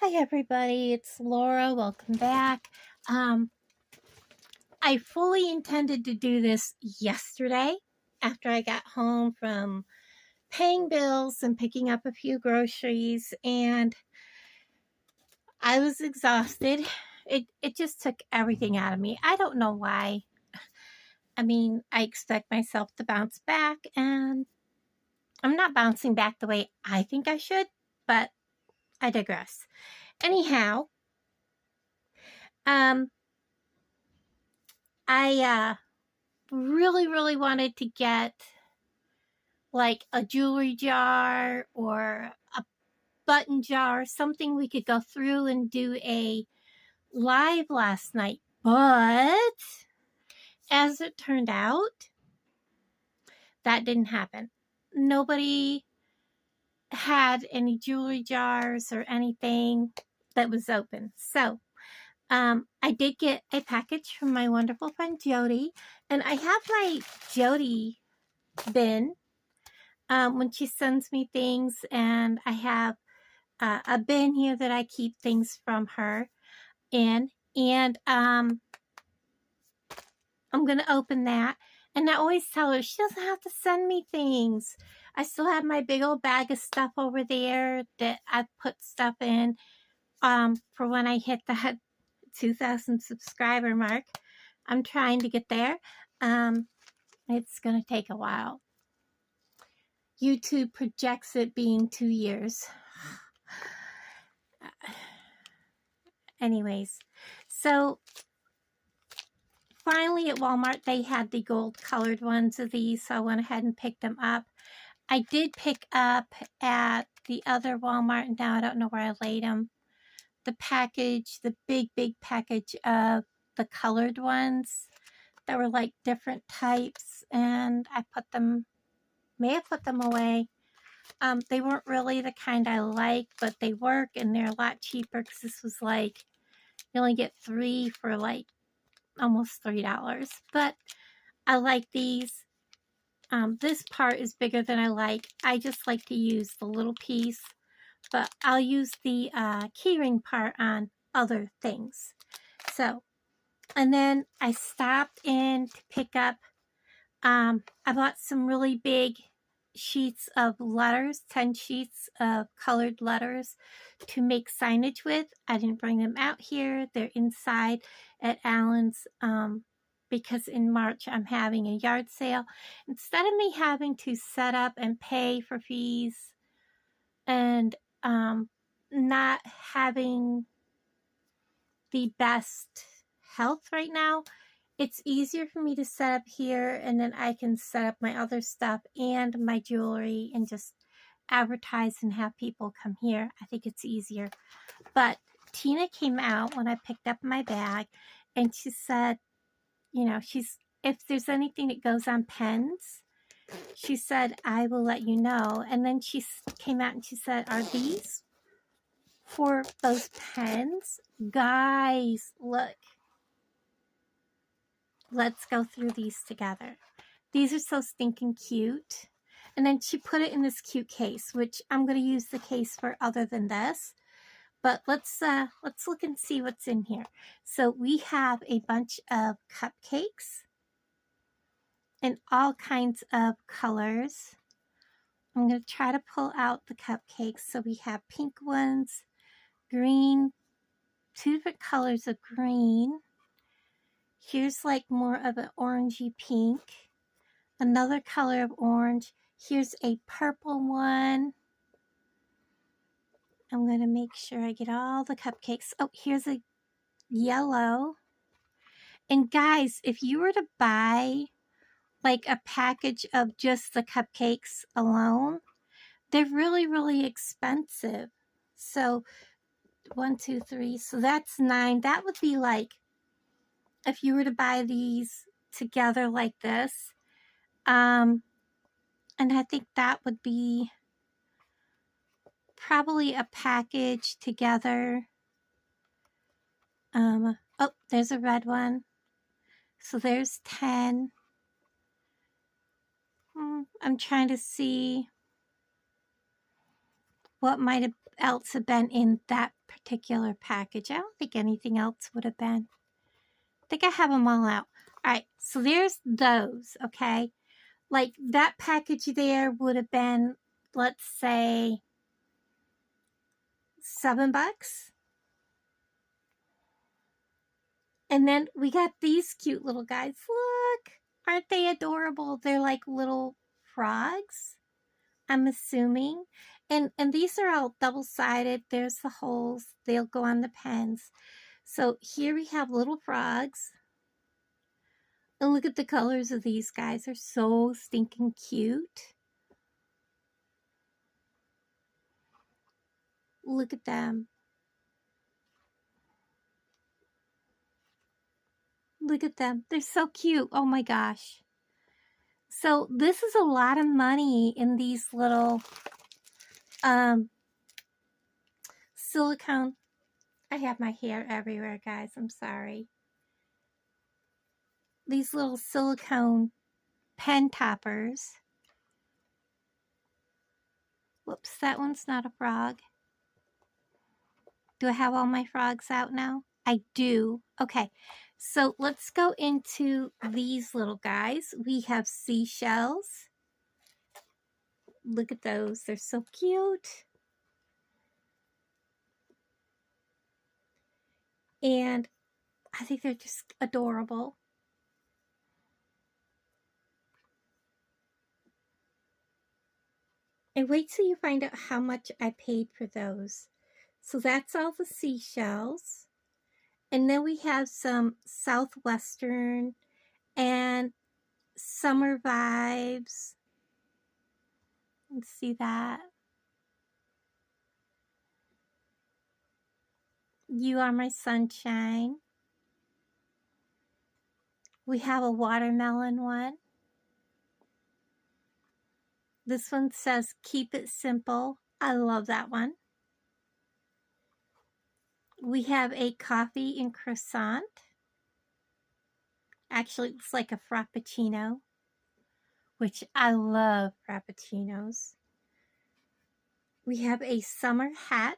Hi everybody, it's Laura. Welcome back. I fully intended to do this yesterday after I got home from paying bills and picking up a few groceries, and I was exhausted. It just took everything out of me. I don't know why. I mean, I expect myself to bounce back, and I'm not bouncing back the way I think I should, but I digress. Anyhow, um, I really wanted to get like a jewelry jar or a button jar, something we could go through and do a live last night. But as it turned out, that didn't happen. Nobody had any jewelry jars or anything that was open. So I did get a package from my wonderful friend Jody, and I have my Jody bin when she sends me things, and I have a bin here that I keep things from her in, and I'm gonna open that. And I always tell her she doesn't have to send me things. I still have my big old bag of stuff over there that I put stuff in for when I hit that 2,000 subscriber mark. I'm trying to get there. It's gonna take a while. YouTube projects it being 2 years. Anyways, so finally at Walmart they had the gold colored ones of these, so I went ahead and picked them up. I did pick up at the other Walmart, and now I don't know where I laid them, the package, the big package of the colored ones that were like different types, and I may have put them away. They weren't really the kind I like, but they work, and they're a lot cheaper because this was like, you only get 3 for like almost $3. But I like these. This part is bigger than I like. I just like to use the little piece, but I'll use the keyring part on other things. So, and then I stopped in to pick up, I bought some really big sheets of letters, 10 sheets of colored letters to make signage with. I didn't bring them out here. They're inside at Allen's because in March I'm having a yard sale. Instead of me having to set up and pay for fees and not having the best health right now, it's easier for me to set up here, and then I can set up my other stuff and my jewelry and just advertise and have people come here. I think it's easier. But Tina came out when I picked up my bag, and she said, you know, if there's anything that goes on pens, she said, I will let you know. And then she came out and she said, are these for those pens? Guys, look. Let's go through these together. These are so stinking cute. And then she put it in this cute case, which I'm going to use the case for other than this. But let's look and see what's in here. So we have a bunch of cupcakes in all kinds of colors. I'm going to try to pull out the cupcakes. So we have pink ones, green, 2 different colors of green. Here's like more of an orangey pink. Another color of orange. Here's a purple one. I'm going to make sure I get all the cupcakes. Oh, here's a yellow. And guys, if you were to buy like a package of just the cupcakes alone, they're really expensive. So 1, 2, 3. So that's 9. That would be like, if you were to buy these together like this, and I think that would be probably a package together. Oh, there's a red one. So there's 10. I'm trying to see what might have, else had been in that particular package. I don't think anything else would have been. I think I have them all out. All right, so there's those, okay? Like that package there would have been, let's say, $7. And then we got these cute little guys. Look, aren't they adorable? They're like little frogs, I'm assuming. And these are all double-sided. There's the holes. They'll go on the pens. So here we have little frogs. And look at the colors of these guys. They're so stinking cute. Look at them. Look at them. They're so cute. Oh my gosh. So this is a lot of money in these little silicone. I have my hair everywhere, guys. I'm sorry. These little silicone pen toppers. Whoops, that one's not a frog. Do I have all my frogs out now? I do. Okay, so let's go into these little guys. We have seashells. Look at those. They're so cute. And I think they're just adorable. And wait till you find out how much I paid for those. So that's all the seashells. And then we have some Southwestern and summer vibes. Let's see that. You Are My Sunshine. We have a watermelon one. This one says Keep It Simple. I love that one. We have a coffee and croissant. Actually, it looks like a frappuccino, which I love frappuccinos. We have a summer hat.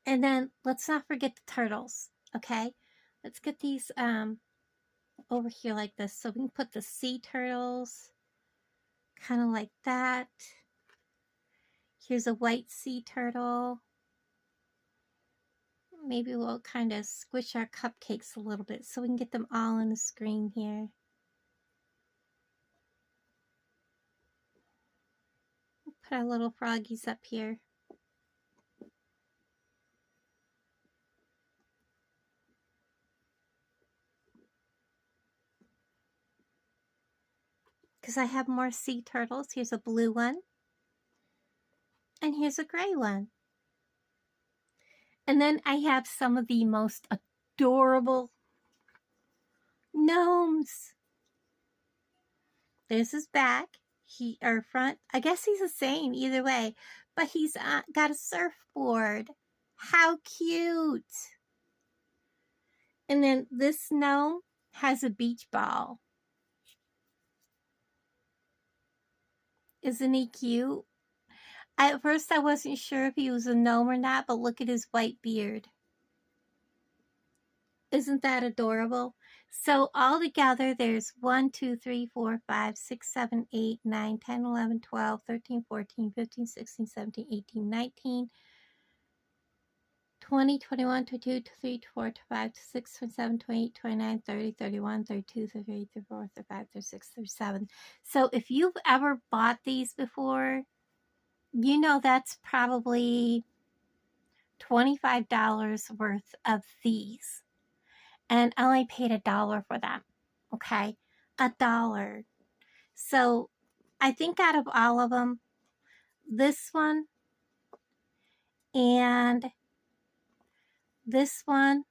And then let's not forget the turtles, okay? Let's get these over here like this. So we can put the sea turtles kind of like that. Here's a white sea turtle. Maybe we'll kind of squish our cupcakes a little bit so we can get them all on the screen here. Put our little froggies up here. Because I have more sea turtles. Here's a blue one. And here's a gray one. And then I have some of the most adorable gnomes. There's his back. Or front. I guess he's the same either way. But he's got a surfboard. How cute. And then this gnome has a beach ball. Isn't he cute? At first I wasn't sure if he was a gnome or not, but look at his white beard. Isn't that adorable? So all together there's 1, 2, 3, 4, 5, 6, 7, 8, 9, 10, 11, 12, 13, 14, 15, 16, 17, 18, 19, 20, 21, 22, 23, 24, 25, 26, 27, 28, 29, 30, 31, 32, 33, 34, 35, 36, 37. So if you've ever bought these before, you know that's probably $25 worth of these. And I only paid $1 for them. Okay? $1. So I think out of all of them, this one and this one,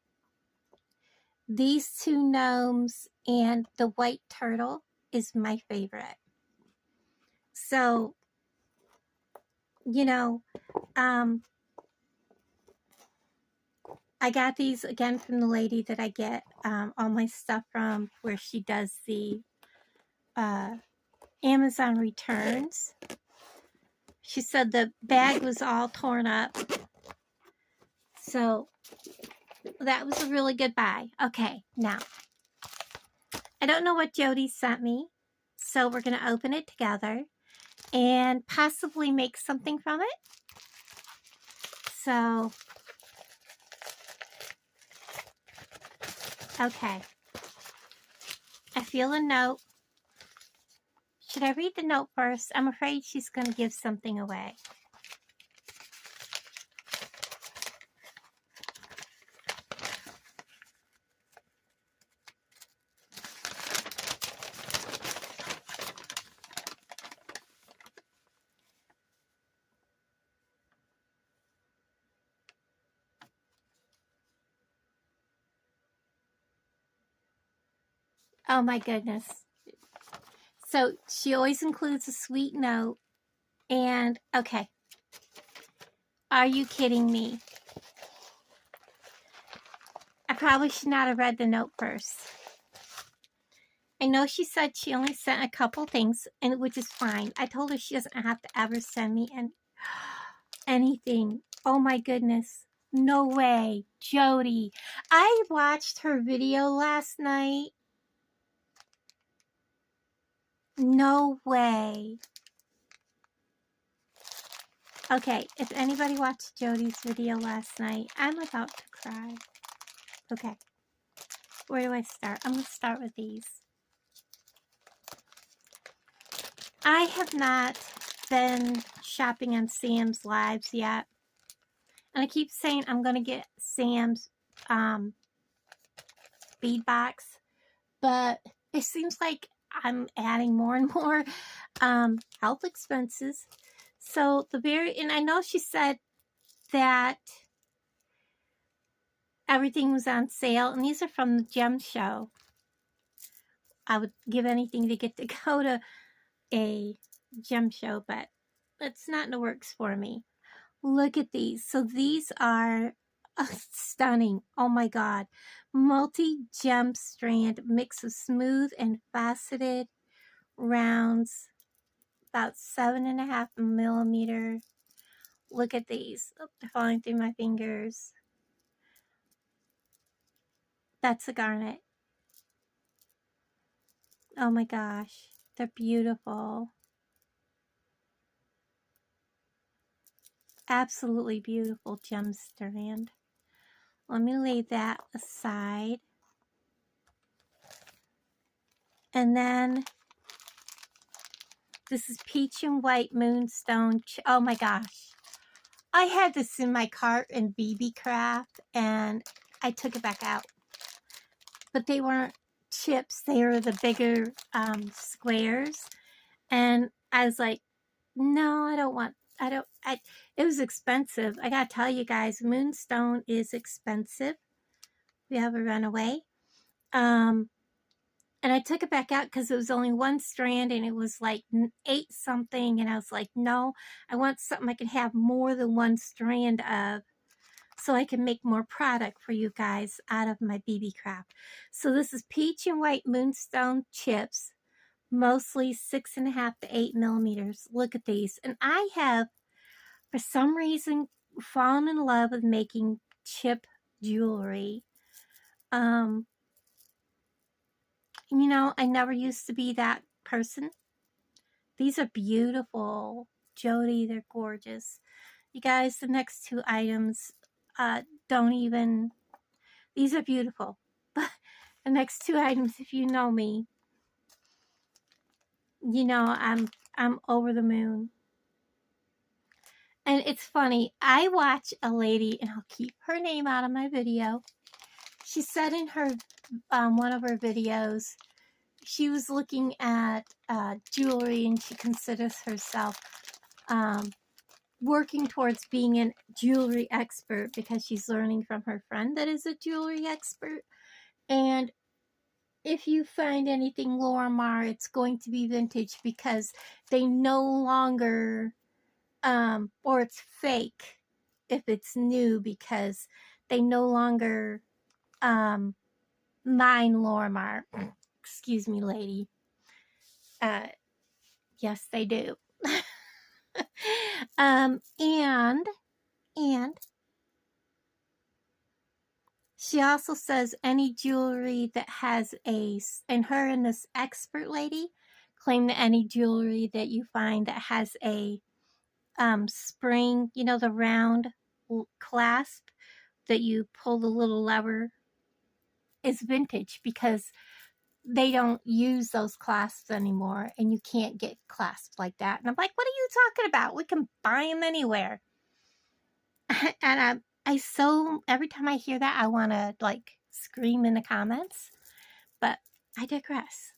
these two gnomes and the white turtle is my favorite. So, you know, I got these again from the lady that I get all my stuff from, where she does the Amazon returns. She said the bag was all torn up. So that was a really good buy. Okay, now, I don't know what Jody sent me. So we're going to open it together and possibly make something from it. So, okay. I feel a note. Should I read the note first? I'm afraid she's going to give something away. Oh my goodness. So she always includes a sweet note. And, okay. Are you kidding me? I probably should not have read the note first. I know she said she only sent a couple things, and which is fine. I told her she doesn't have to ever send me anything. Oh my goodness. No way. Jody. I watched her video last night. No way. Okay, if anybody watched Jody's video last night, I'm about to cry. Okay. Where do I start? I'm going to start with these. I have not been shopping on Sam's Lives yet. And I keep saying I'm going to get Sam's bead box. But it seems like I'm adding more and more health expenses. So and I know she said that everything was on sale. And these are from the gem show. I would give anything to get to go to a gem show, but it's not in the works for me. Look at these. So these are stunning. Oh my God. Multi-gem strand mix of smooth and faceted rounds. About 7.5 millimeter. Look at these. Oh, they're falling through my fingers. That's a garnet. Oh my gosh. They're beautiful. Absolutely beautiful gem strand. Let me lay that aside. And then this is peach and white moonstone. Oh my gosh. I had this in my cart in BB Craft and I took it back out. But they weren't chips. They were the bigger squares. And I was like, no, I don't want, it was expensive. I gotta tell you guys, moonstone is expensive. We have a runaway. And I took it back out because it was only one strand and it was like 8 something. And I was like, no, I want something I can have more than one strand of so I can make more product for you guys out of my BB Craft. So this is peach and white moonstone chips, mostly 6.5 to 8 millimeters. Look at these. And I have, for some reason, fallen in love with making chip jewelry. You know, I never used to be that person. These are beautiful. Jody, they're gorgeous. You guys, the next 2 items, don't even, these are beautiful. But the next 2 items, if you know me, you know I'm over the moon. And it's funny, I watch a lady, and I'll keep her name out of my video. She said in her one of her videos, she was looking at jewelry and she considers herself working towards being a jewelry expert because she's learning from her friend that is a jewelry expert. And if you find anything Lorimar, it's going to be vintage because they no longer, or it's fake if it's new because they no longer mine Lorimar. Excuse me, lady. Uh, yes, they do. And she also says any jewelry that has and her and this expert lady claim that any jewelry that you find that has a spring, you know, the round clasp that you pull the little lever, is vintage because they don't use those clasps anymore and you can't get clasps like that. And I'm like, what are you talking about? We can buy them anywhere. And I so, every time I hear that, I want to like scream in the comments, but I digress.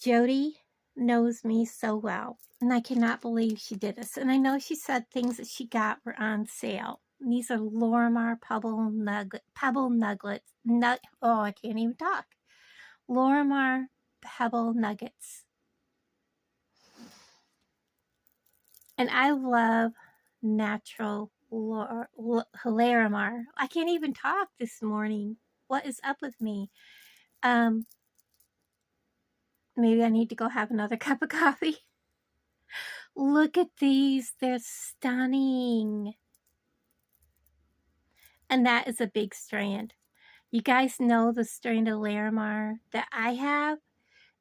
Jody knows me so well, and I cannot believe she did this. And I know she said things that she got were on sale. And these are Lorimar Pebble Nuggets. Oh, I can't even talk. Lorimar Pebble Nuggets. And I love natural Lorimar. I can't even talk this morning. What is up with me? Maybe I need to go have another cup of coffee. Look at these. They're stunning. And that is a big strand. You guys know the strand of Larimar that I have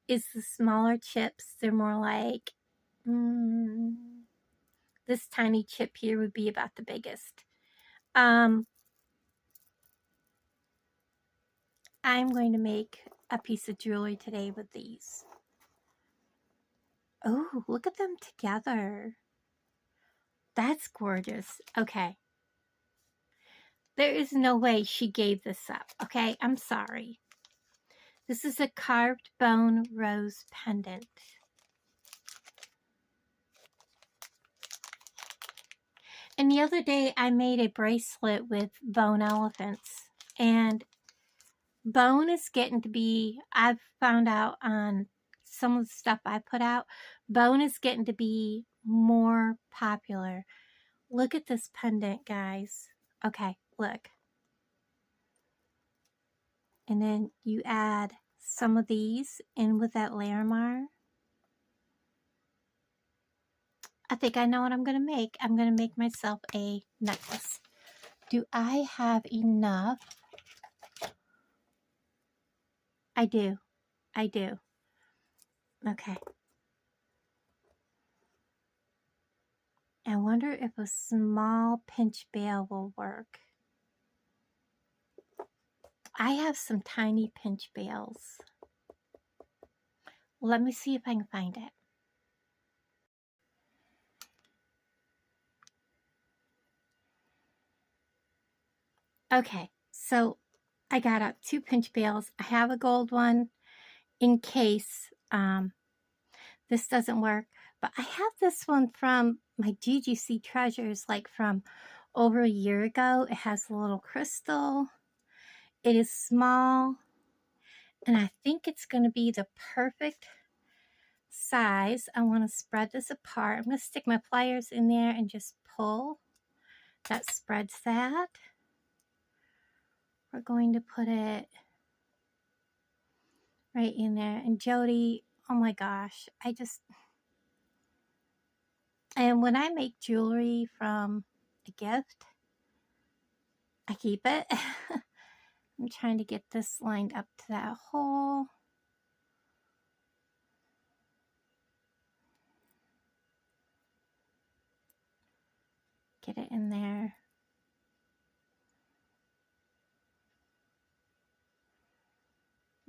is the smaller chips. They're more like, this tiny chip here would be about the biggest. I'm going to make a piece of jewelry today with these. Oh, look at them together. That's gorgeous. Okay. There is no way she gave this up. Okay, I'm sorry. This is a carved bone rose pendant. And the other day I made a bracelet with bone elephants. And bone is getting to be, I've found out on some of the stuff I put out, bone is getting to be more popular. Look at this pendant, guys. Okay, look. And then you add some of these in with that Larimar. I think I know what I'm going to make. I'm going to make myself a necklace. Do I have enough? I do. I do. Okay. I wonder if a small pinch bail will work. I have some tiny pinch bails. Let me see if I can find it. Okay, so I got up 2 pinch bails. I have a gold one in case this doesn't work. But I have this one from my GGC treasures, like from over a year ago. It has a little crystal. It is small. And I think it's going to be the perfect size. I want to spread this apart. I'm going to stick my pliers in there and just pull. That spreads that. We're going to put it right in there. And Jody, oh my gosh, and when I make jewelry from a gift, I keep it. I'm trying to get this lined up to that hole. Get it in there.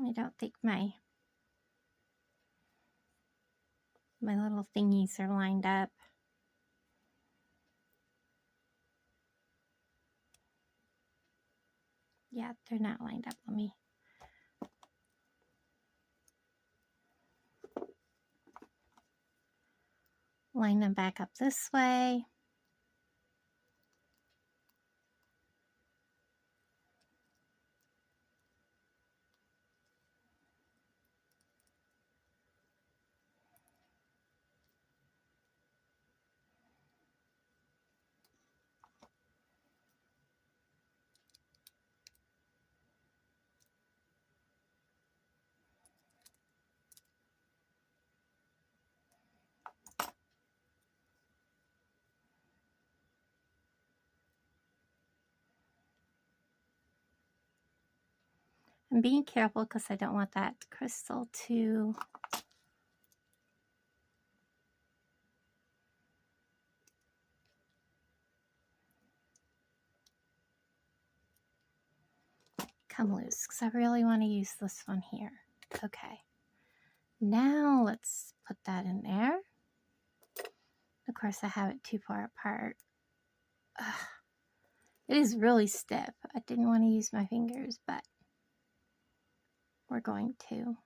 I don't think my little thingies are lined up. Yeah, they're not lined up. Let me line them back up this way. I'm being careful because I don't want that crystal to come loose, because I really want to use this one here. Okay, now let's put that in there. Of course, I have it too far apart. Ugh. It is really stiff. I didn't want to use my fingers, but we're going to.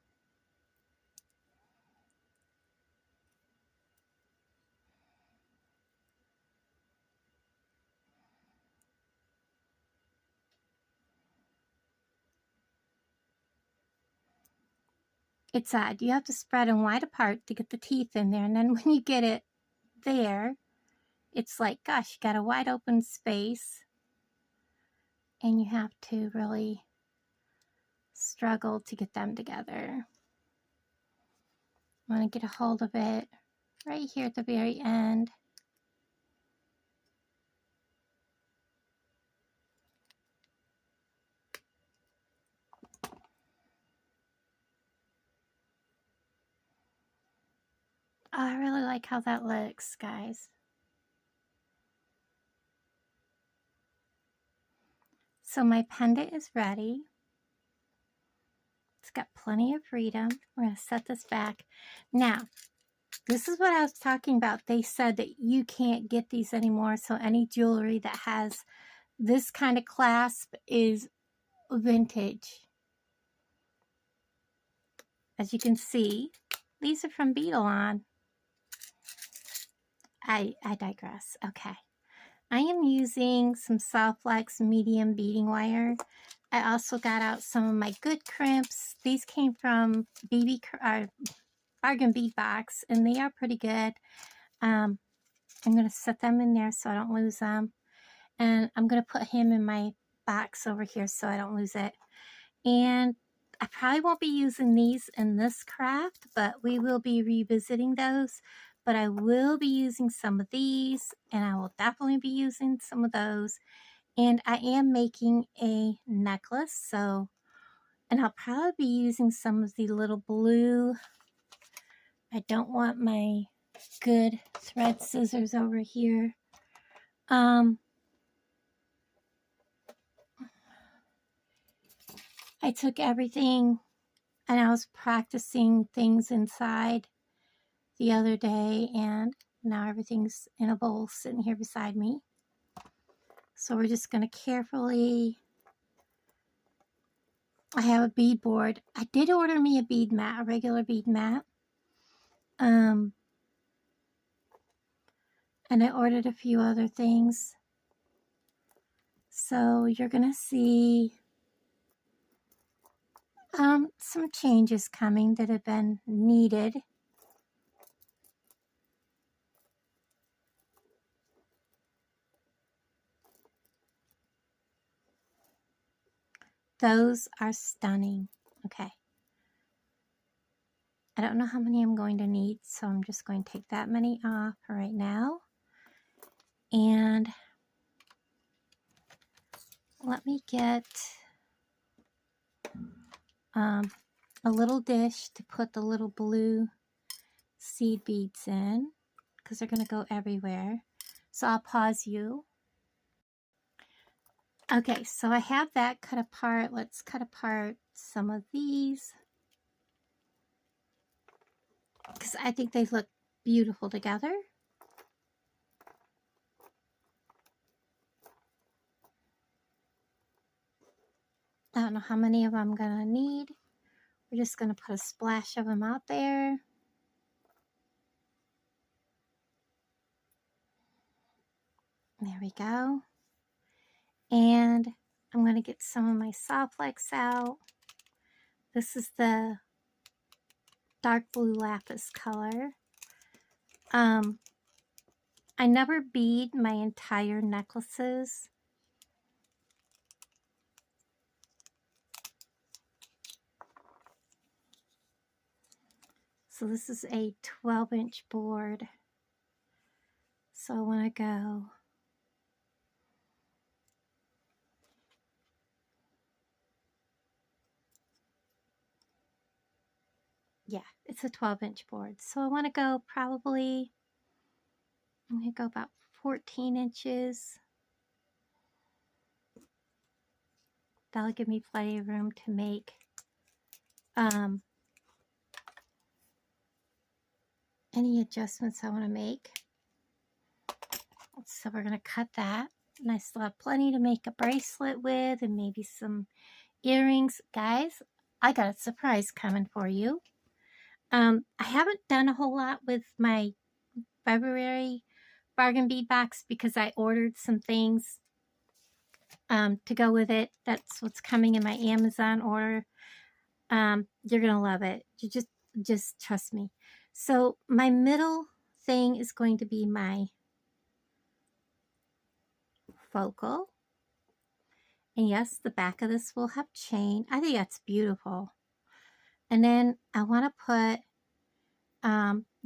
It's odd. You have to spread them wide apart to get the teeth in there, and then when you get it there, it's like, gosh, you got a wide open space, and you have to really struggle to get them together. I want to get a hold of it right here at the very end. Oh, I really like how that looks, guys. So my pendant is ready. It's got plenty of freedom. We're going to set this back. Now, this is what I was talking about. They said that you can't get these anymore. So any jewelry that has this kind of clasp is vintage. As you can see, these are from Beetle On. I digress. Okay. I am using some Soft Flex medium beading wire. I also got out some of my good crimps. These came from Bargain Bead Box, and they are pretty good. I'm going to set them in there so I don't lose them. And I'm going to put him in my box over here so I don't lose it. And I probably won't be using these in this craft, but we will be revisiting those. But I will be using some of these, and I will definitely be using some of those. And I am making a necklace, so, and I'll probably be using some of the little blue. I don't want my good thread scissors over here. I took everything and I was practicing things inside the other day, and now everything's in a bowl sitting here beside me. So we're just going to carefully, I have a bead board. I did order me a bead mat, a regular bead mat. And I ordered a few other things. So you're going to see some changes coming that have been needed. Those are stunning. Okay. I don't know how many I'm going to need, so I'm just going to take that many off right now. And let me get a little dish to put the little blue seed beads in, because they're going to go everywhere. So I'll pause you. Okay, so I have that cut apart. Let's cut apart some of these, because I think they look beautiful together. I don't know how many of them I'm going to need. We're just going to put a splash of them out there. There we go. And I'm going to get some of my Soft Flex out. This is the dark blue lapis color. I never bead my entire necklaces. So this is a 12-inch board. So I want to go yeah, it's a 12-inch board. So I want to go probably, I'm going to go about 14 inches. That'll give me plenty of room to make any adjustments I want to make. So we're going to cut that. And I still have plenty to make a bracelet with and maybe some earrings. Guys, I got a surprise coming for you. I haven't done a whole lot with my February bargain bead box because I ordered some things to go with it. That's what's coming in my Amazon order. You're going to love it. You just trust me. So my middle thing is going to be my focal. And yes, the back of this will have chain. I think that's beautiful. And then I want to put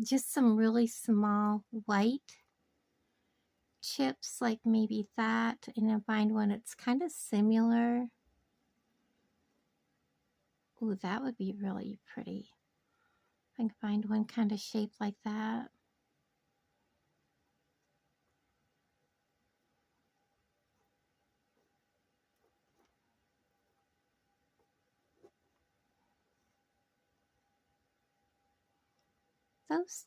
just some really small white chips, like maybe that. And then find one that's kind of similar. Ooh, that would be really pretty. If I can find one kind of shaped like that. Those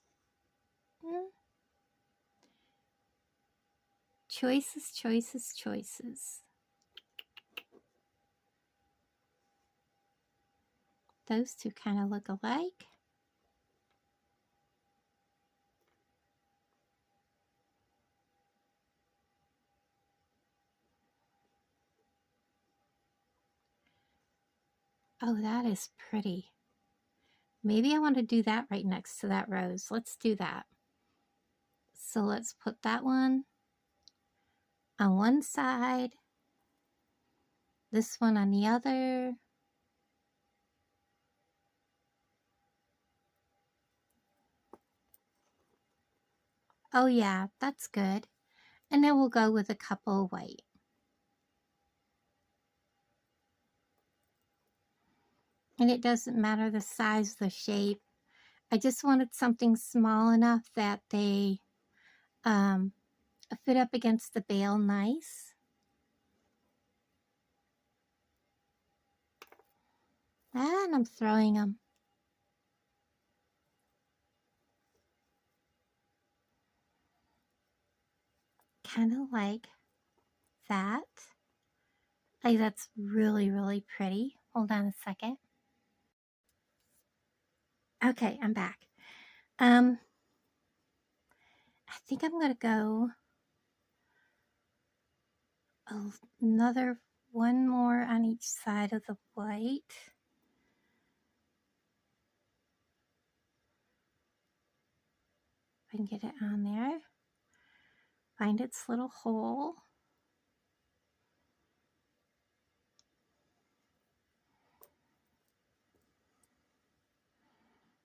choices, choices, choices. Those two kind of look alike. Oh, that is pretty. Maybe I want to do that right next to that rose. Let's do that. So let's put that one on one side, this one on the other. Oh yeah, that's good. And then we'll go with a couple of white. And it doesn't matter the size, the shape. I just wanted something small enough that they fit up against the bail nice. And I'm throwing them. Kind of like that. Like that's really, really pretty. Hold on a second. Okay, I'm back. I think I'm going to go another one more on each side of the white. If I can get it on there. Find its little hole.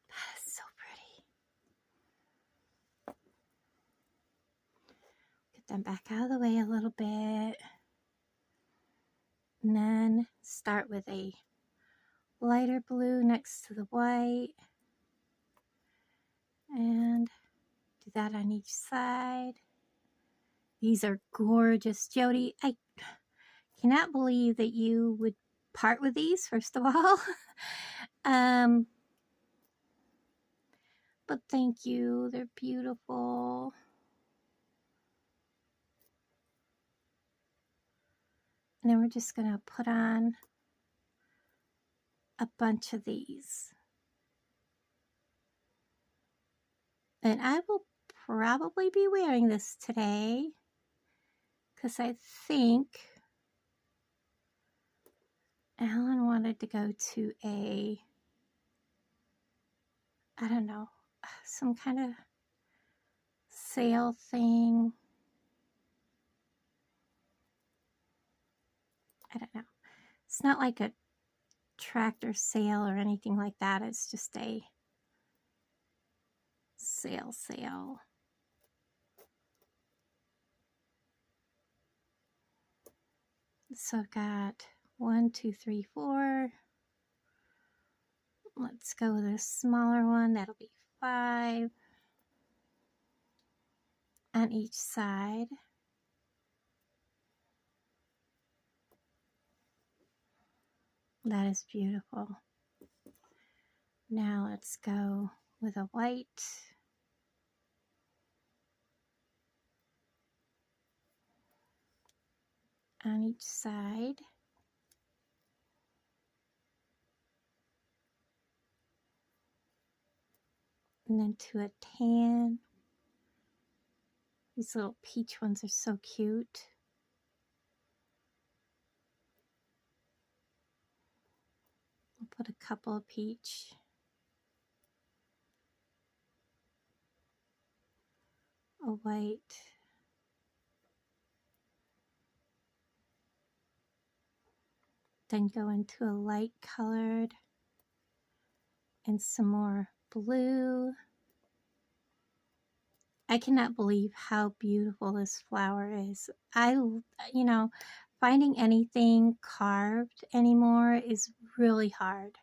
That is so pretty. Get them back out of the way a little bit. And then start with a lighter blue next to the white. And do that on each side. These are gorgeous. Jody, I cannot believe that you would part with these, first of all. But thank you. They're beautiful. And then we're just going to put on a bunch of these. And I will probably be wearing this today because I think Alan wanted to go to a, I don't know, some kind of sale thing. I don't know. It's not like a tractor sale or anything like that. It's just a sale. So I've got 1, 2, 3, 4. Let's go with a smaller one. That'll be 5 on each side. That is beautiful. Now let's go with a white. On each side. And then to a tan. These little peach ones are so cute. I'll put a couple of peach. A white. Then go into a light colored. And some more blue. I cannot believe how beautiful this flower is. You know, finding anything carved anymore is really hard.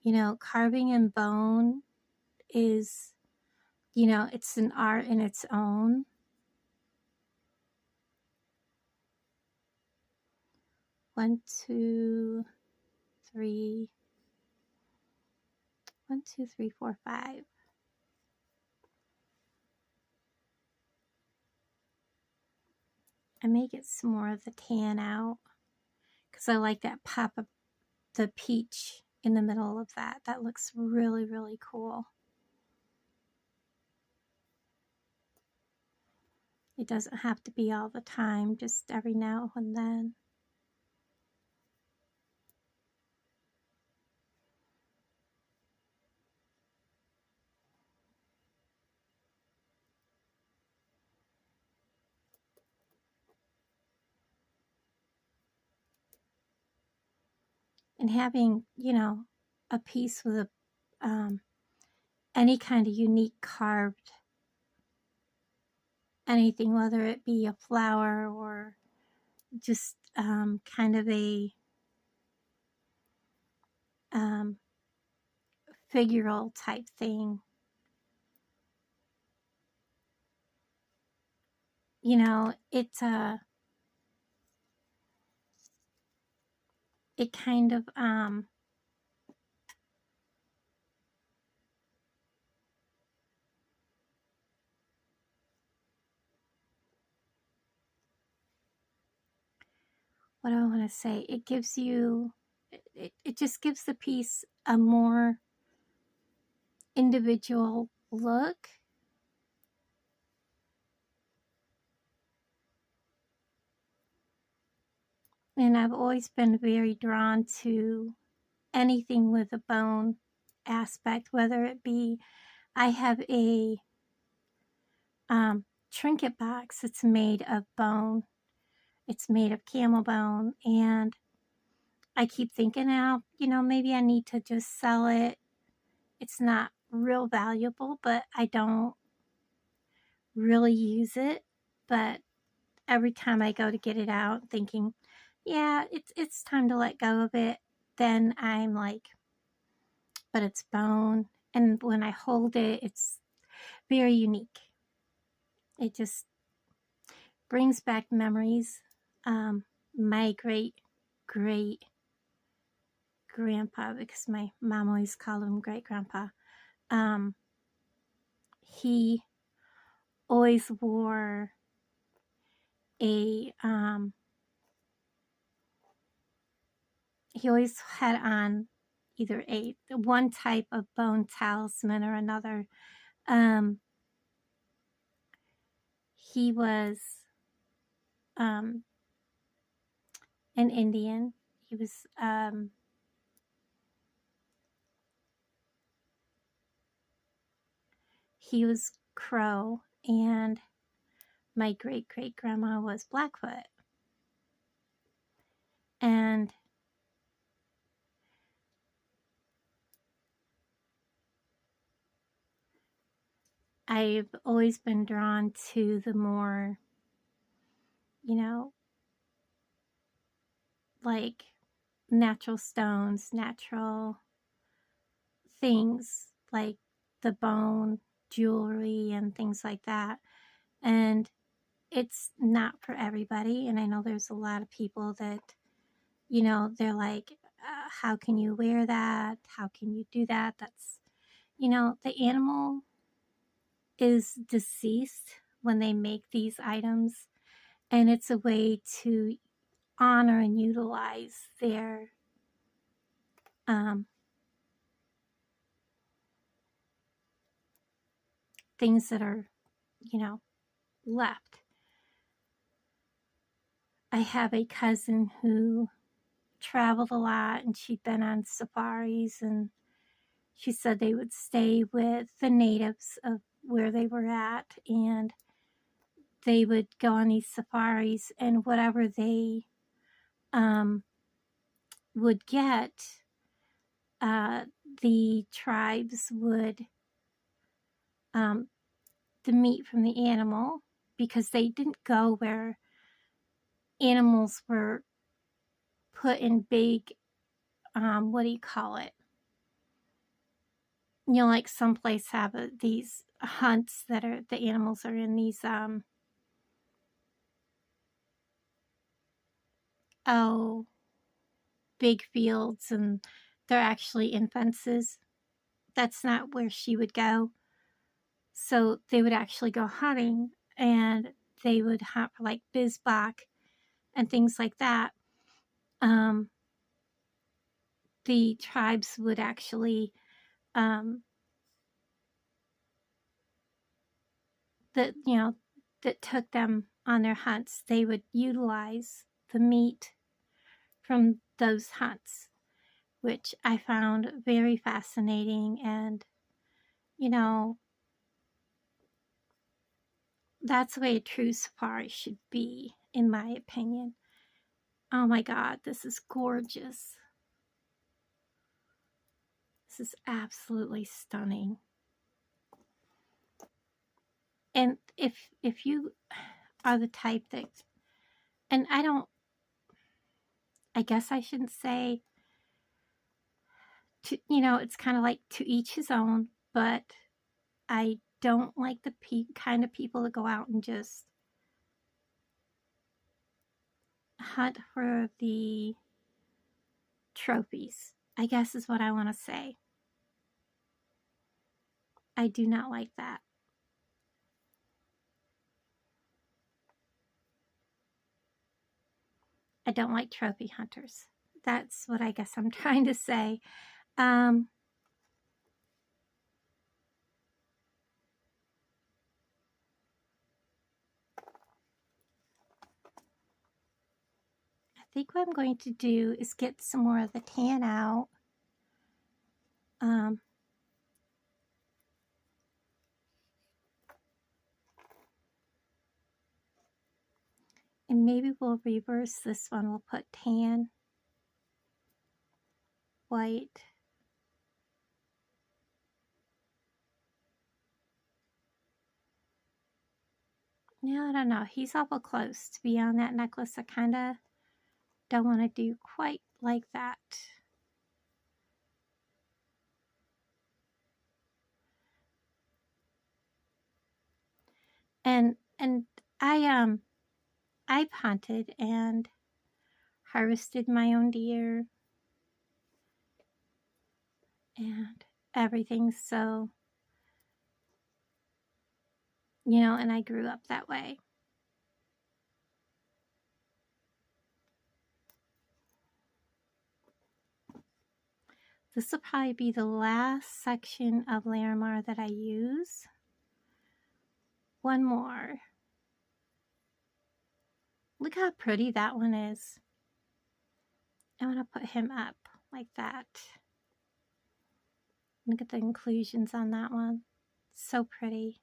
You know, carving in bone is, you know, it's an art in its own. One, two, three, 1, 2, 3, 4, 5. I may get some more of the tan out because I like that pop of the peach in the middle of that. That looks really, really cool. It doesn't have to be all the time, just every now and then. And having, you know, a piece with a any kind of unique carved anything, whether it be a flower or just kind of a figural type thing. You know, it kind of what do I want to say? It gives you, it just gives the piece a more individual look. And I've always been very drawn to anything with a bone aspect, whether it be, I have a trinket box that's made of bone. It's made of camel bone, and I keep thinking now, you know, maybe I need to just sell it. It's not real valuable, but I don't really use it. But every time I go to get it out, thinking, yeah, it's time to let go of it, then I'm like, but it's bone. And when I hold it, it's very unique. It just brings back memories. My great grandpa, because my mom always called him great grandpa, he always wore a he always had on either one type of bone talisman or another. He was an Indian. He was Crow, and my great grandma was Blackfoot. And I've always been drawn to the more, you know, like natural stones, natural things like the bone jewelry and things like that. And it's not for everybody. And I know there's a lot of people that, you know, they're like, how can you wear that? How can you do that? That's, you know, the animal is deceased when they make these items, and it's a way to honor and utilize their things that are, you know, left. I have a cousin who traveled a lot, and she'd been on safaris, and she said they would stay with the natives of where they were at, and they would go on these safaris, and whatever they would get, the tribes would, the meat from the animal, because they didn't go where animals were put in big, what do you call it? You know, like some place have these hunts that are, the animals are in these, big fields, and they're actually in fences. That's not where she would go. So they would actually go hunting, and they would hunt for like bisbok and things like that. The tribes would actually, that, you know, that took them on their hunts, they would utilize the meat from those hunts, which I found very fascinating. And, you know, that's the way a true safari should be, in my opinion. Oh my God, this is gorgeous. This is absolutely stunning. And if you are the type that, and I guess I shouldn't say, to, you know, it's kind of like to each his own, but I don't like the kind of people that go out and just hunt for the trophies, I guess is what I want to say. I do not like that. I don't like trophy hunters. That's what I guess I'm trying to say. I think what I'm going to do is get some more of the tan out. And maybe we'll reverse this one. We'll put tan, white, yeah, I don't know. He's awful close to be on that necklace. I kind of don't want to do quite like that. And I've hunted and harvested my own deer and everything, so, you know, and I grew up that way. This will probably be the last section of Larimar that I use. One more. Look how pretty that one is. I'm going to put him up like that. Look at the inclusions on that one. So pretty.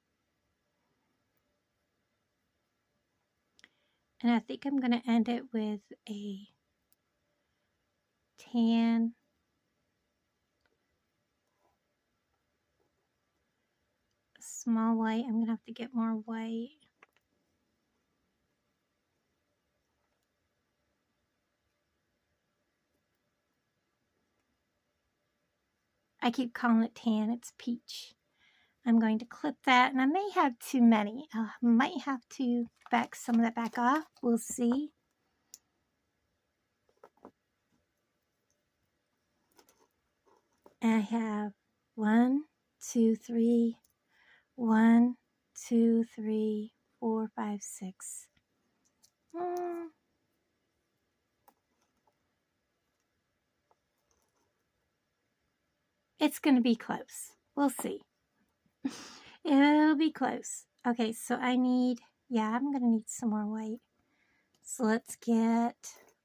And I think I'm going to end it with a tan, small white. I'm going to have to get more white. I keep calling it tan, it's peach. I'm going to clip that, and I may have too many. I might have to back some of that back off. We'll see. I have 1, 2, 3, 1, 2, 3, 4, 5, 6. It's going to be close. We'll see. It'll be close. Okay, so I need, yeah, I'm going to need some more white. So let's get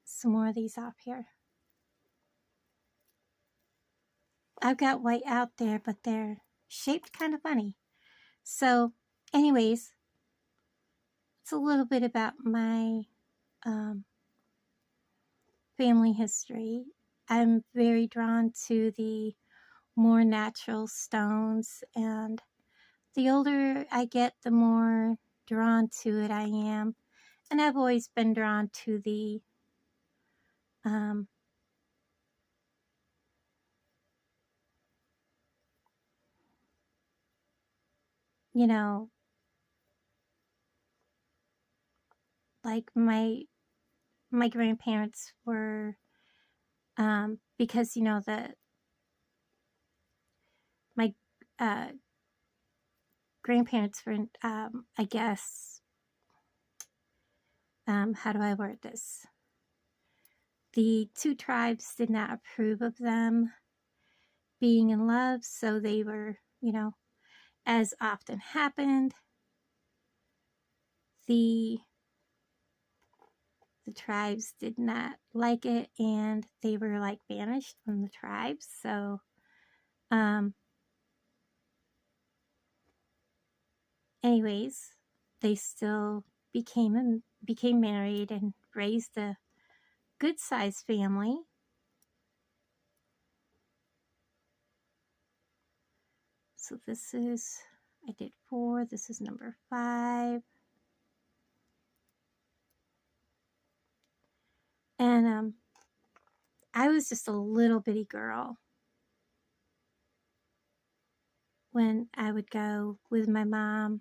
some more of these off here. I've got white out there, but they're shaped kind of funny. So anyways, it's a little bit about my family history. I'm very drawn to the more natural stones, and the older I get, the more drawn to it I am. And I've always been drawn to the you know, like my grandparents were, because, you know, my grandparents were, I guess, how do I word this? The two tribes did not approve of them being in love, so they were, you know, as often happened, the tribes did not like it, and they were like banished from the tribes. So anyways, they still became married and raised a good sized family. So this is, I did 4, this is number 5. And I was just a little bitty girl when I would go with my mom.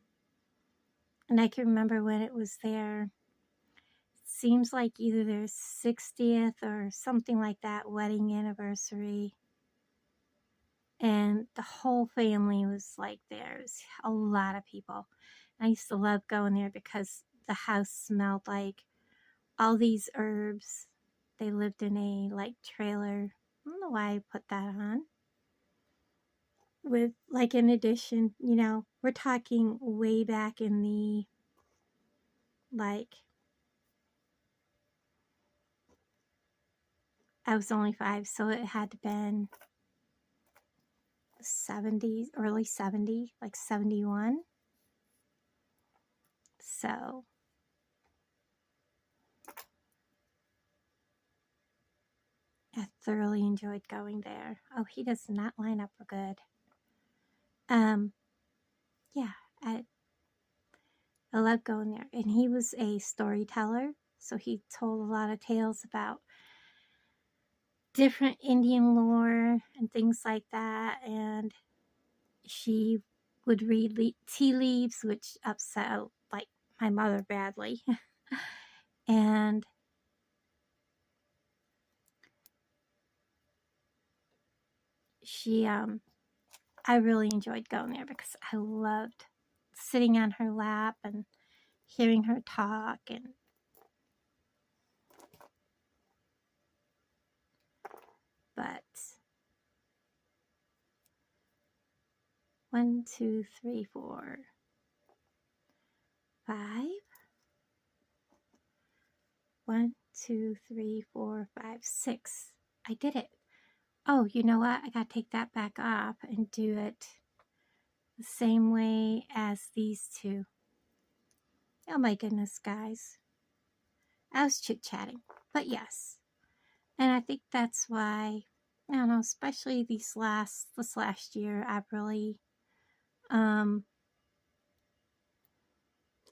And I can remember when it was their, it seems like either their 60th or something like that wedding anniversary. And the whole family was like there. It was a lot of people. I used to love going there because the house smelled like all these herbs. They lived in a like trailer. I don't know why I put that on. With like, in addition, you know, we're talking way back in the, like, I was only 5, so it had to been 70s, early 70, like 71. So I thoroughly enjoyed going there. Oh, he does not line up for good. Yeah, I love going there. And he was a storyteller, so he told a lot of tales about different Indian lore and things like that. And she would read tea leaves, which upset like my mother badly. And she, I really enjoyed going there because I loved sitting on her lap and hearing her talk. And but 1, 2, 3, 4, 5. 1, 2, 3, 4, 5, 6. I did it. Oh, you know what? I gotta take that back off and do it the same way as these two. Oh my goodness, guys. I was chit-chatting. But yes. And I think that's why, I don't know, especially this last year, I've really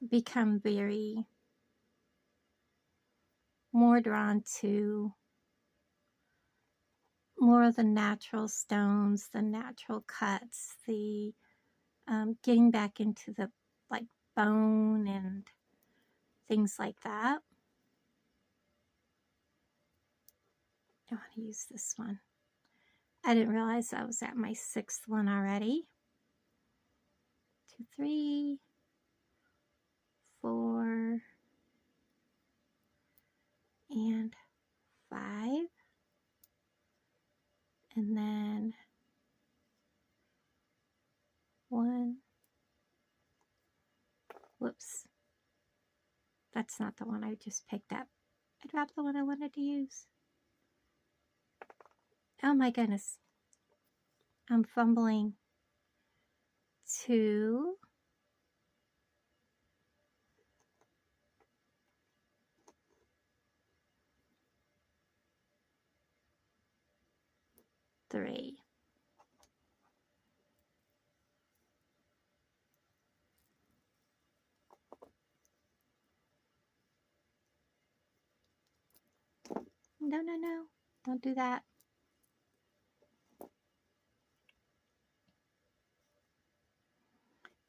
become very more drawn to more of the natural stones, the natural cuts, the getting back into the like bone and things like that. I want to use this one. I didn't realize I was at my 6th one already. 2, 3, 4, and 5. And then 1. Whoops. That's not the one I just picked up. I dropped the one I wanted to use. Oh my goodness. I'm fumbling. 2. 3. No, no, no. Don't do that.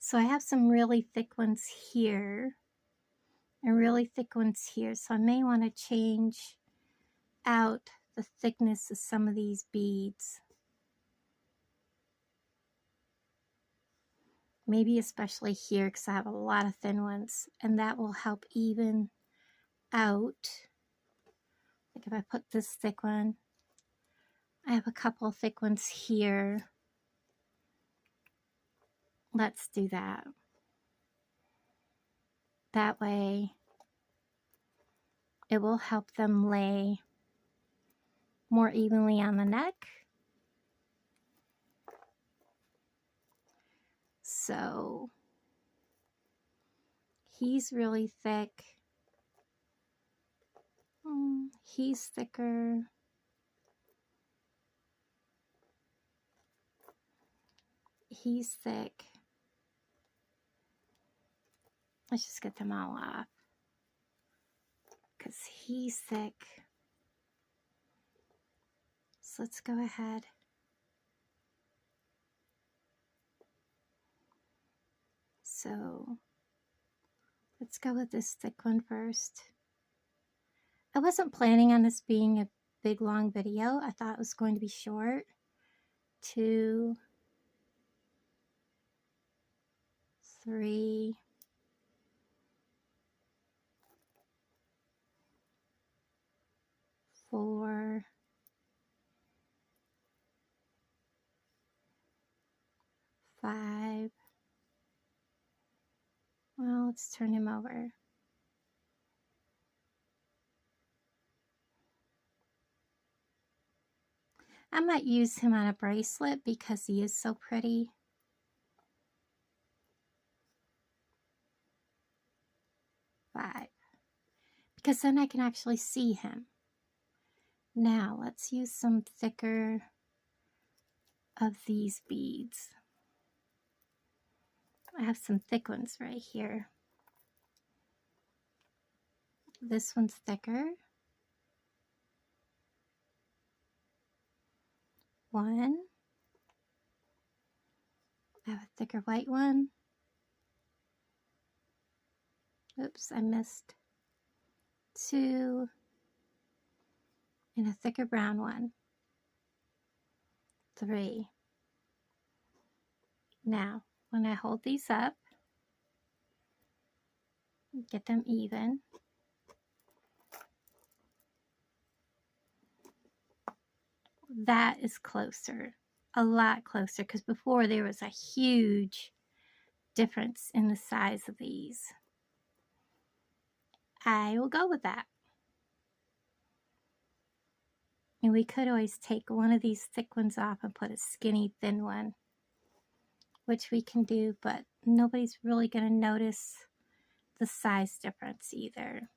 So I have some really thick ones here and really thick ones here. So I may want to change out the thickness of some of these beads. Maybe especially here because I have a lot of thin ones, and that will help even out. Like if I put this thick one, I have a couple of thick ones here. Let's do that. That way it will help them lay more evenly on the neck. So he's really thick. He's thicker. He's thick. Let's just get them all off because he's thick. So let's go ahead. So let's go with this thick one first. I wasn't planning on this being a big long video. I thought it was going to be short. 2, 3, 4, 5. Well, let's turn him over. I might use him on a bracelet because he is so pretty. 5. Because then I can actually see him. Now, let's use some thicker of these beads. I have some thick ones right here. This one's thicker. 1. I have a thicker white one. Oops, I missed. 2. And a thicker brown one. 3. Now, when I hold these up, get them even. That is closer, a lot closer, because before there was a huge difference in the size of these. I will go with that. And we could always take one of these thick ones off and put a skinny thin one, which we can do, but nobody's really going to notice the size difference either.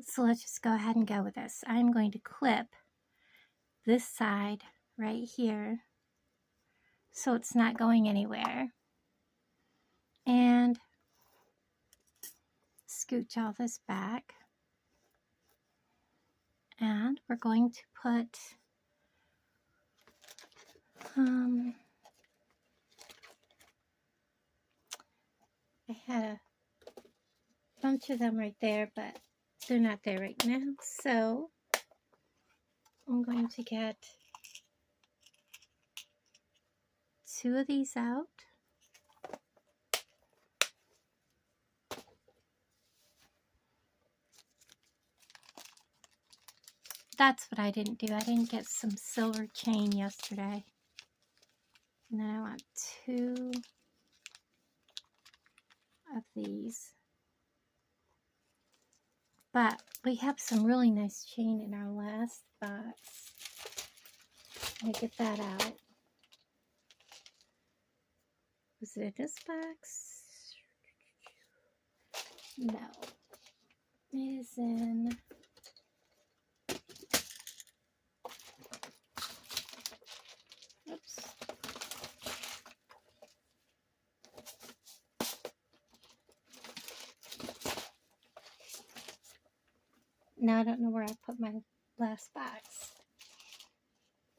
So let's just go ahead and go with this. I'm going to clip this side right here so it's not going anywhere. And scooch all this back. And we're going to put I had a bunch of them right there, but they're not there right now. So I'm going to get 2 of these out. That's what I didn't do. I didn't get some silver chain yesterday. And then I want 2 of these. But we have some really nice chain in our last box. Let me get that out. Was it in this box? No. It is in... Oops. Now I don't know where I put my last box.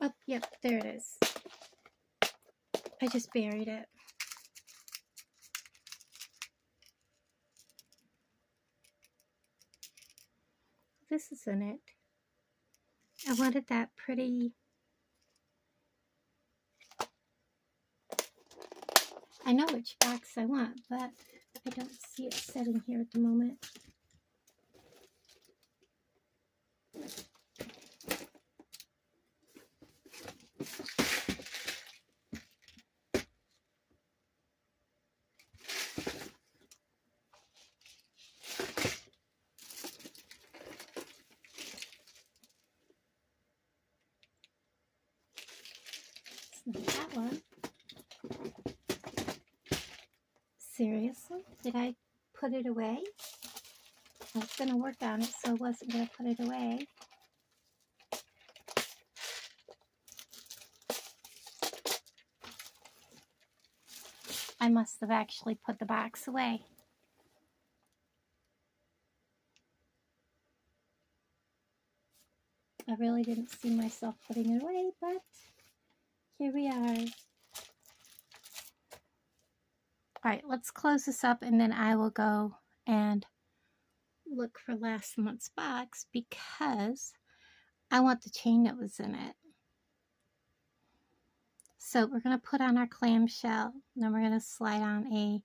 Oh, yep, there it is. I just buried it. This isn't it. I wanted that pretty... I know which box I want, but I don't see it sitting here at the moment. It's not that one. Seriously? Did I put it away? I was going to work on it, so I wasn't going to put it away. I must have actually put the box away. I really didn't see myself putting it away, but here we are. Alright, let's close this up and then I will go and look for last month's box because I want the chain that was in it. So we're going to put on our clamshell, then we're going to slide on a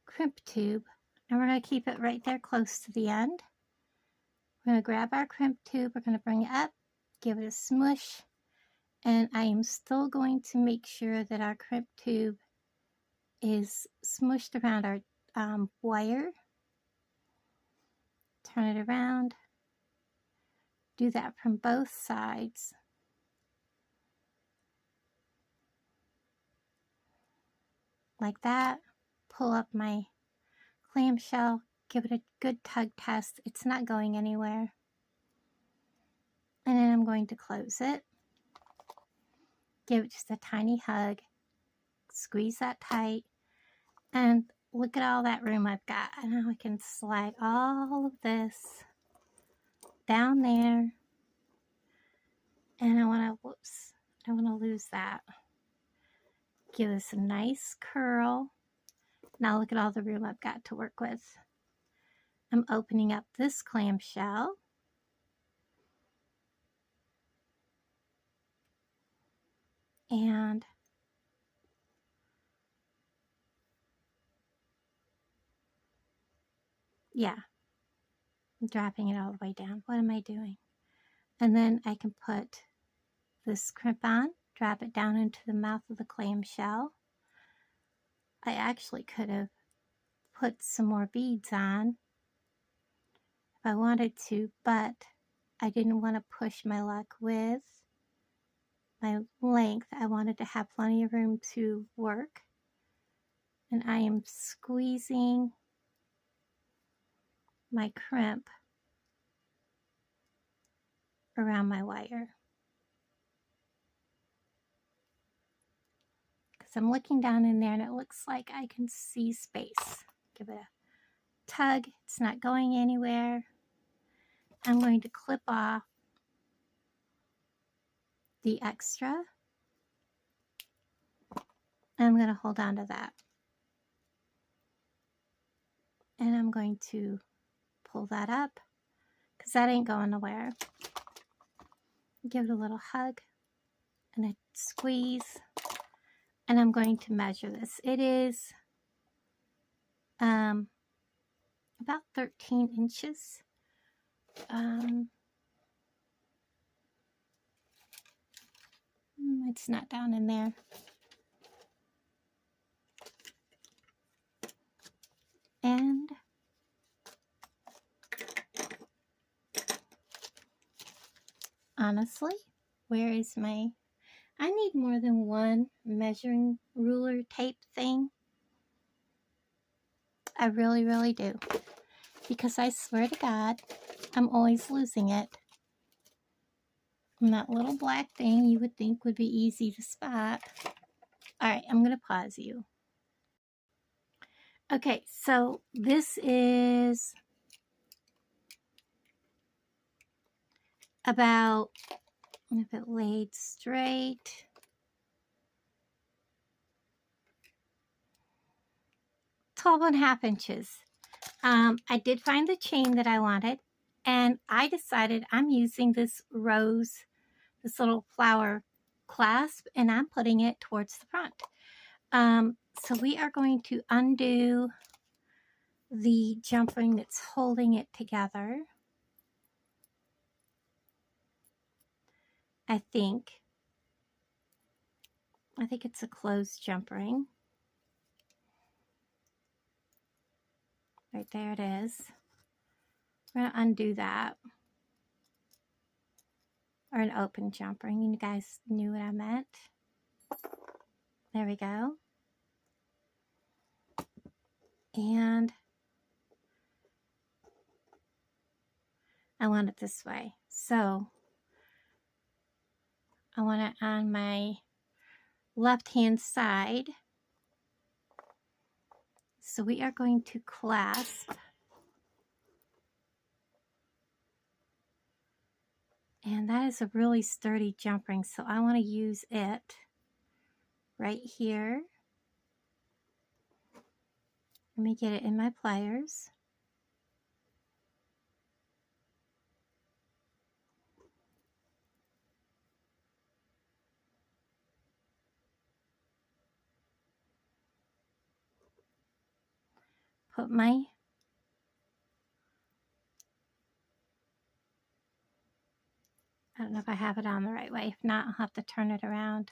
crimp tube, and we're going to keep it right there close to the end. We're going to grab our crimp tube, we're going to bring it up, give it a smush, and I am still going to make sure that our crimp tube is smushed around our wire. Turn it around. Do that from both sides. Like that. Pull up my clamshell. Give it a good tug test. It's not going anywhere. And then I'm going to close it. Give it just a tiny hug. Squeeze that tight. And look at all that room I've got. And now I can slide all of this down there. And I want to, whoops, I don't want to lose that. Give this a nice curl. Now look at all the room I've got to work with. I'm opening up this clamshell. And yeah, I'm dropping it all the way down. What am I doing? And then I can put this crimp on, drop it down into the mouth of the clamshell. I actually could have put some more beads on if I wanted to, but I didn't want to push my luck with my length. I wanted to have plenty of room to work. And I am squeezing my crimp around my wire. Because I'm looking down in there and it looks like I can see space. Give it a tug. It's not going anywhere. I'm going to clip off the extra. And I'm going to hold on to that. And I'm going to pull that up because that ain't going nowhere. Give it a little hug and a squeeze. And I'm going to measure this. It is about 13 inches. It's not down in there. And honestly, where is my... I need more than one measuring ruler tape thing. I really, really do. Because I swear to God, I'm always losing it. And that little black thing you would think would be easy to spot. Alright, I'm going to pause you. Okay, so this is about, if it laid straight, "12.5 inches. I did find the chain that I wanted, and I decided I'm using this rose, this little flower clasp, and I'm putting it towards the front. So we are going to undo the jump ring that's holding it together. I think it's a closed jump ring. Right there it is. We're going to undo that. Or an open jump ring. You guys knew what I meant. There we go. And I want it this way. So I want it on my left-hand side. So we are going to clasp. And that is a really sturdy jump ring, so I want to use it right here. Let me get it in my pliers. Put my I don't know if I have it on the right way. If not, I'll have to turn it around.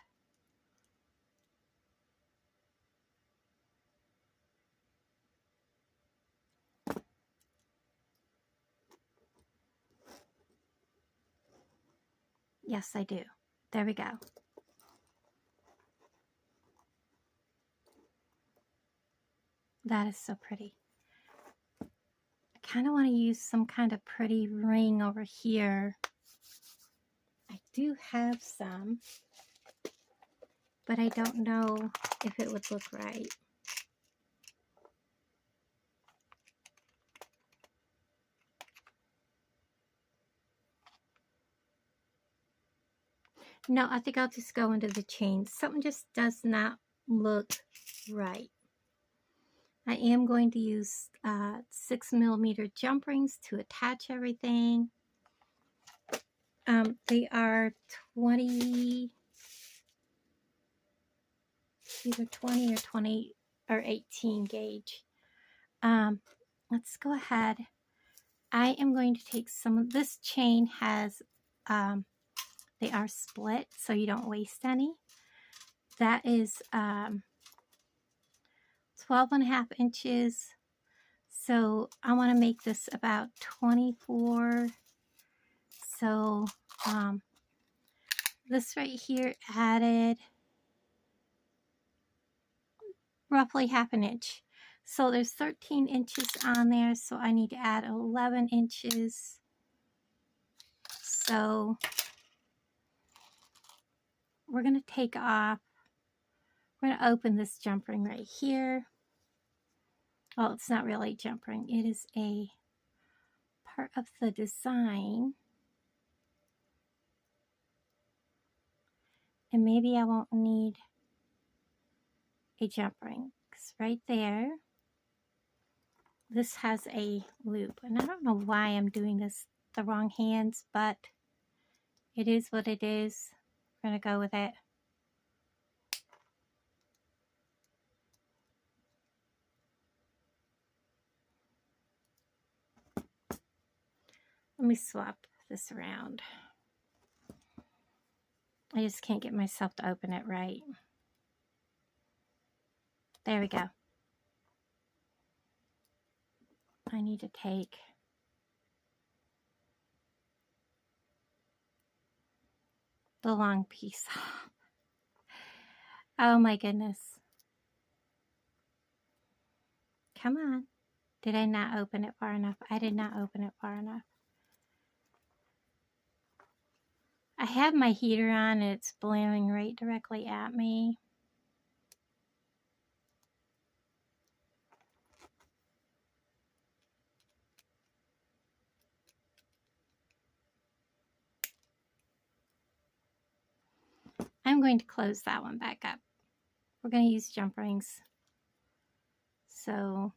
Yes, I do. There we go. That is so pretty. I kind of want to use some kind of pretty ring over here. I do have some, but I don't know if it would look right. No, I think I'll just go into the chain. Something just does not look right. I am going to use 6mm jump rings to attach everything. They are 20, either 20 or 20 or 18 gauge. Let's go ahead. I am going to take some of this chain has, they are split so you don't waste any. That is 12.5 inches. So I want to make this about 24. So this right here added roughly 1/2 inch. So there's 13 inches on there, so I need to add 11 inches. So we're going to take off, we're going to open this jump ring right here. well, it's not really jump ring. It is a part of the design. And maybe I won't need a jump ring, because right there, this has a loop. And I don't know why I'm doing this the wrong hands, but it is what it is. We're going to go with it. Let me swap this around. I just can't get myself to open it right. There we go. I need to take the long piece off. Oh my goodness. Come on. Did I not open it far enough? I did not open it far enough. I have my heater on and it's blowing right directly at me. I'm going to close that one back up. We're going to use jump rings. So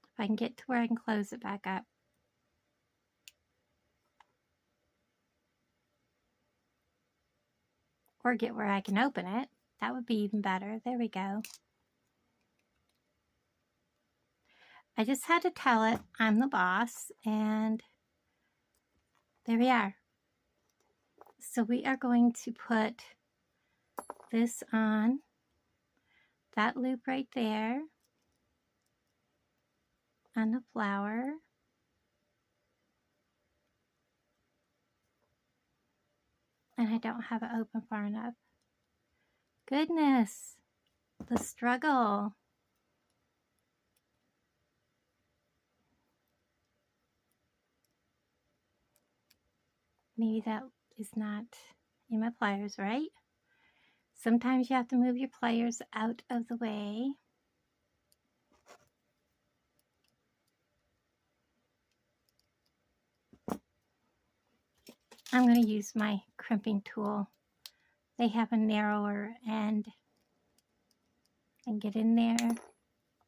if I can get to where I can close it back up. Or get where I can open it. That would be even better. There we go. I just had to tell it I'm the boss, and there we are. So we are going to put this on that loop right there on the flower. And I don't have it open far enough. Goodness, the struggle. Maybe that is not in my pliers, right? Sometimes you have to move your pliers out of the way. I'm going to use my crimping tool. They have a narrower end. And get in there.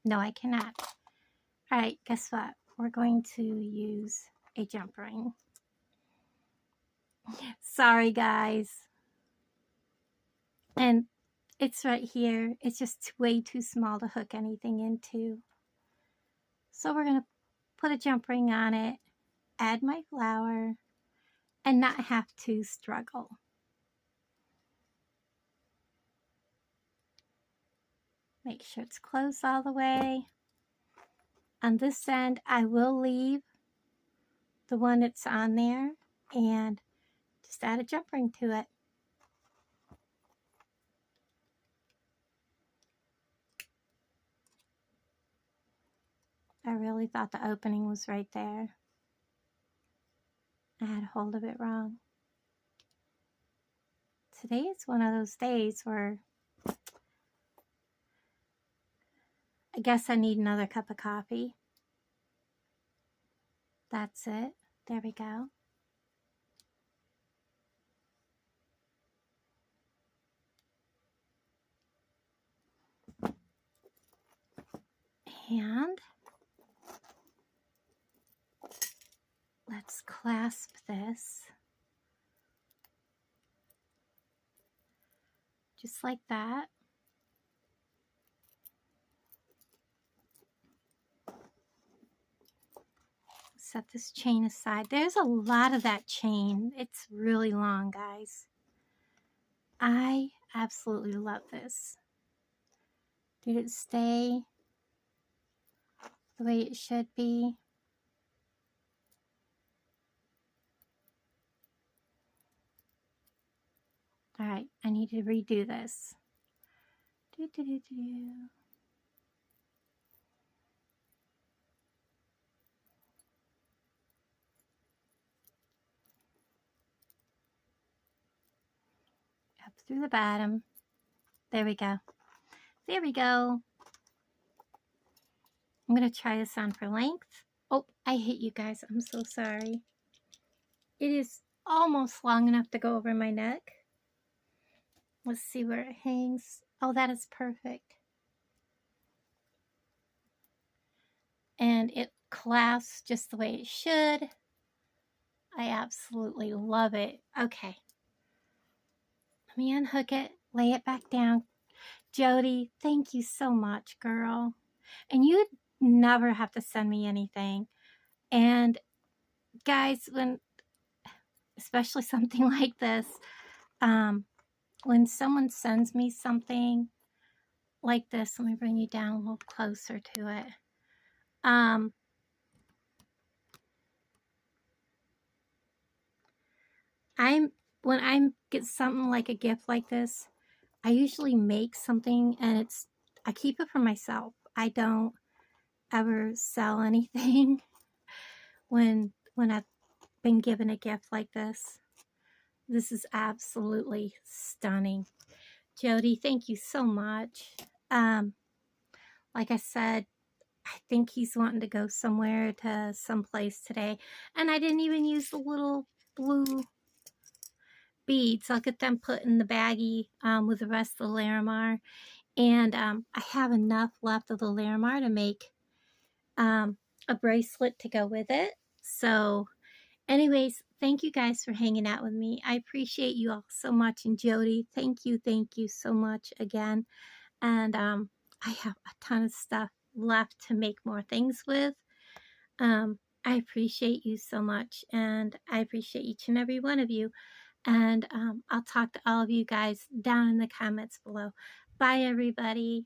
No, I cannot. All right, guess what? We're going to use a jump ring. Sorry, guys. And it's right here. It's just way too small to hook anything into. So we're going to put a jump ring on it, add my flower, and not have to struggle. Make sure it's closed all the way. On this end, I will leave the one that's on there and just add a jump ring to it. I really thought the opening was right there. I had hold of it wrong. Today is one of those days where I guess I need another cup of coffee. That's it. There we go. And let's clasp this. Just like that. Set this chain aside. There's a lot of that chain. It's really long, guys. I absolutely love this. Did it stay the way it should be? All right, I need to redo this. through the bottom. There we go. There we go. I'm going to try this on for length. Oh, I hit you guys. I'm so sorry. It is almost long enough to go over my neck. Let's see where it hangs. Oh, that is perfect. And it clasps just the way it should. I absolutely love it. Okay. Let me unhook it, lay it back down. Jody, thank you so much, girl. And you'd never have to send me anything. And guys, especially something like this, when someone sends me something like this, let me bring you down a little closer to it. When I get something like a gift like this, I usually make something and I keep it for myself. I don't ever sell anything when I've been given a gift like this. This is absolutely stunning. Jody, thank you so much. Like I said, I think he's wanting to go somewhere to someplace today. And I didn't even use the little blue beads. I'll get them put in the baggie with the rest of the Larimar. And I have enough left of the Larimar to make a bracelet to go with it. So anyways, thank you guys for hanging out with me. I appreciate you all so much. And Jody, thank you so much again. And I have a ton of stuff left to make more things with. I appreciate you so much, and I appreciate each and every one of you. And I'll talk to all of you guys down in the comments below. Bye, everybody.